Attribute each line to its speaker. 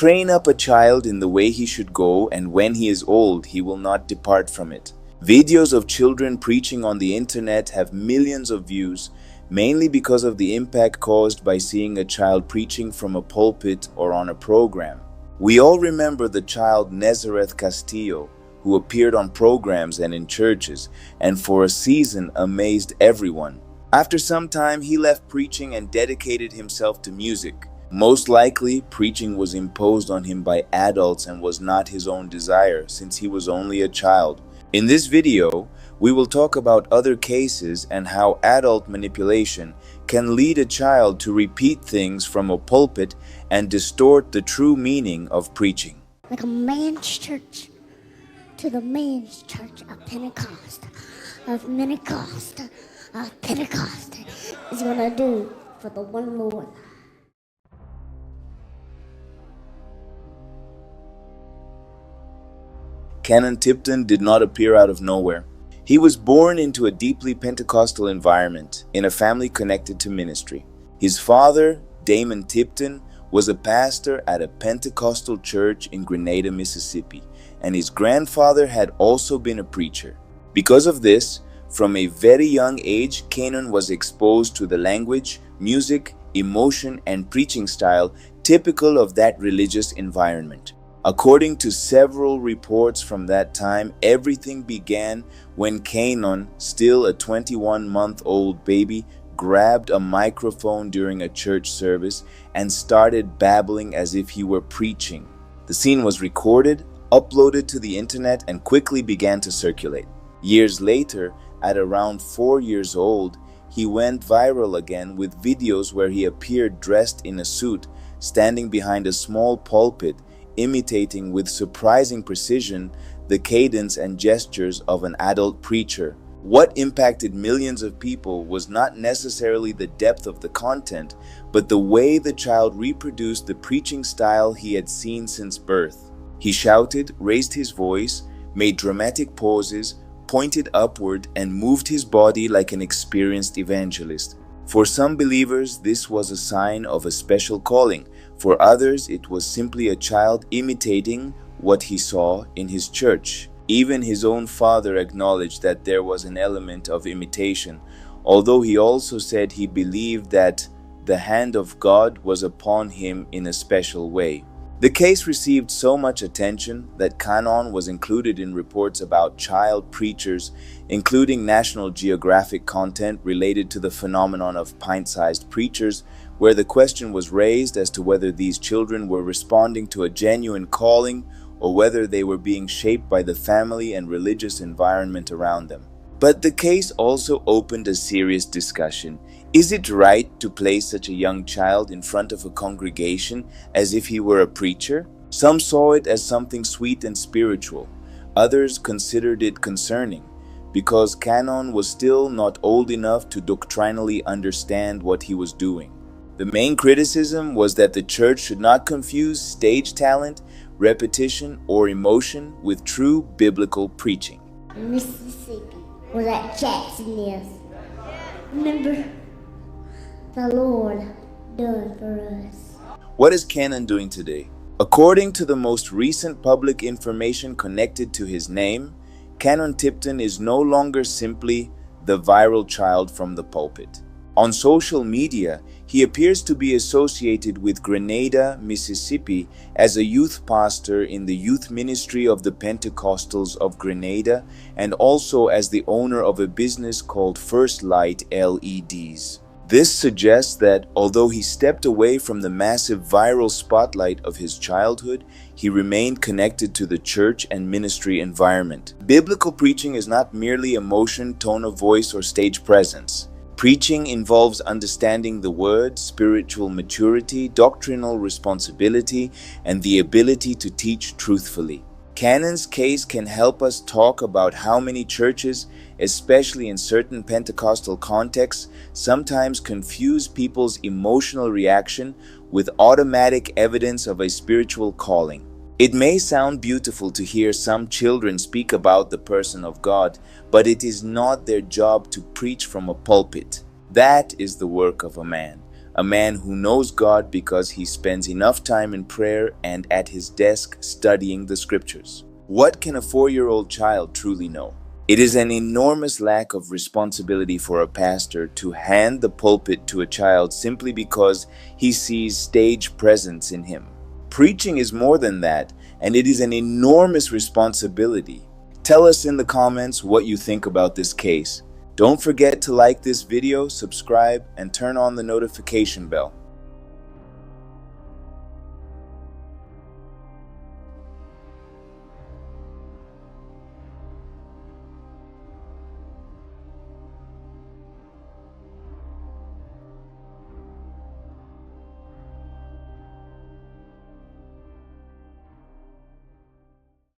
Speaker 1: train up a child in the way he should go, and when he is old, he will not depart from it. Videos of children preaching on the internet have millions of views, mainly because of the impact caused by seeing a child preaching from a pulpit or on a program. We all remember the child Nazareth Castillo, who appeared on programs and in churches, and for a season amazed everyone. After some time, he left preaching and dedicated himself to music. Most likely, preaching was imposed on him by adults and was not his own desire, since he was only a child. In this video, we will talk about other cases and how adult manipulation can lead a child to repeat things from a pulpit and distort the true meaning of preaching.
Speaker 2: Like a man's church to the man's church of Pentecost, Pentecost is what I do for the one Lord.
Speaker 1: Kanon Tipton did not appear out of nowhere. He was born into a deeply Pentecostal environment in a family connected to ministry. His father, Kanon Tipton, was a pastor at a Pentecostal church in Grenada, Mississippi, and his grandfather had also been a preacher. Because of this, from a very young age, Kanon was exposed to the language, music, emotion, and preaching style typical of that religious environment. According to several reports from that time, everything began when Kanon, still a 21-month-old baby, grabbed a microphone during a church service and started babbling as if he were preaching. The scene was recorded, uploaded to the internet, and quickly began to circulate. Years later, at around 4 years old, he went viral again with videos where he appeared dressed in a suit, standing behind a small pulpit, imitating with surprising precision the cadence and gestures of an adult preacher. What impacted millions of people was not necessarily the depth of the content, but the way the child reproduced the preaching style he had seen since birth. He shouted, raised his voice, made dramatic pauses, pointed upward, and moved his body like an experienced evangelist. For some believers, this was a sign of a special calling. For others, it was simply a child imitating what he saw in his church. Even his own father acknowledged that there was an element of imitation, although he also said he believed that the hand of God was upon him in a special way. The case received so much attention that Kanon was included in reports about child preachers, including National Geographic content related to the phenomenon of pint-sized preachers, where the question was raised as to whether these children were responding to a genuine calling or whether they were being shaped by the family and religious environment around them. But the case also opened a serious discussion. Is it right to place such a young child in front of a congregation as if he were a preacher? Some saw it as something sweet and spiritual. Others considered it concerning, because Kanon was still not old enough to doctrinally understand what he was doing. The main criticism was that the church should not confuse stage talent, repetition, or emotion with true biblical preaching.
Speaker 2: Mississippi, where that Jackson is. Remember the Lord done for us.
Speaker 1: What is Kanon doing today? According to the most recent public information connected to his name, Kanon Tipton is no longer simply the viral child from the pulpit. On social media, he appears to be associated with Grenada, Mississippi as a youth pastor in the youth ministry of the Pentecostals of Grenada, and also as the owner of a business called First Light LEDs. This suggests that although he stepped away from the massive viral spotlight of his childhood, he remained connected to the church and ministry environment. Biblical preaching is not merely emotion, tone of voice, or stage presence. Preaching involves understanding the word, spiritual maturity, doctrinal responsibility, and the ability to teach truthfully. Kanon's case can help us talk about how many churches, especially in certain Pentecostal contexts, sometimes confuse people's emotional reaction with automatic evidence of a spiritual calling. It may sound beautiful to hear some children speak about the person of God, but it is not their job to preach from a pulpit. That is the work of a man. a man who knows God because he spends enough time in prayer and at his desk studying the scriptures. What can a 4-year-old child truly know? It is an enormous lack of responsibility for a pastor to hand the pulpit to a child simply because he sees stage presence in him. Preaching is more than that, and it is an enormous responsibility. Tell us in the comments what you think about this case. Don't forget to like this video, subscribe, and turn on the notification bell.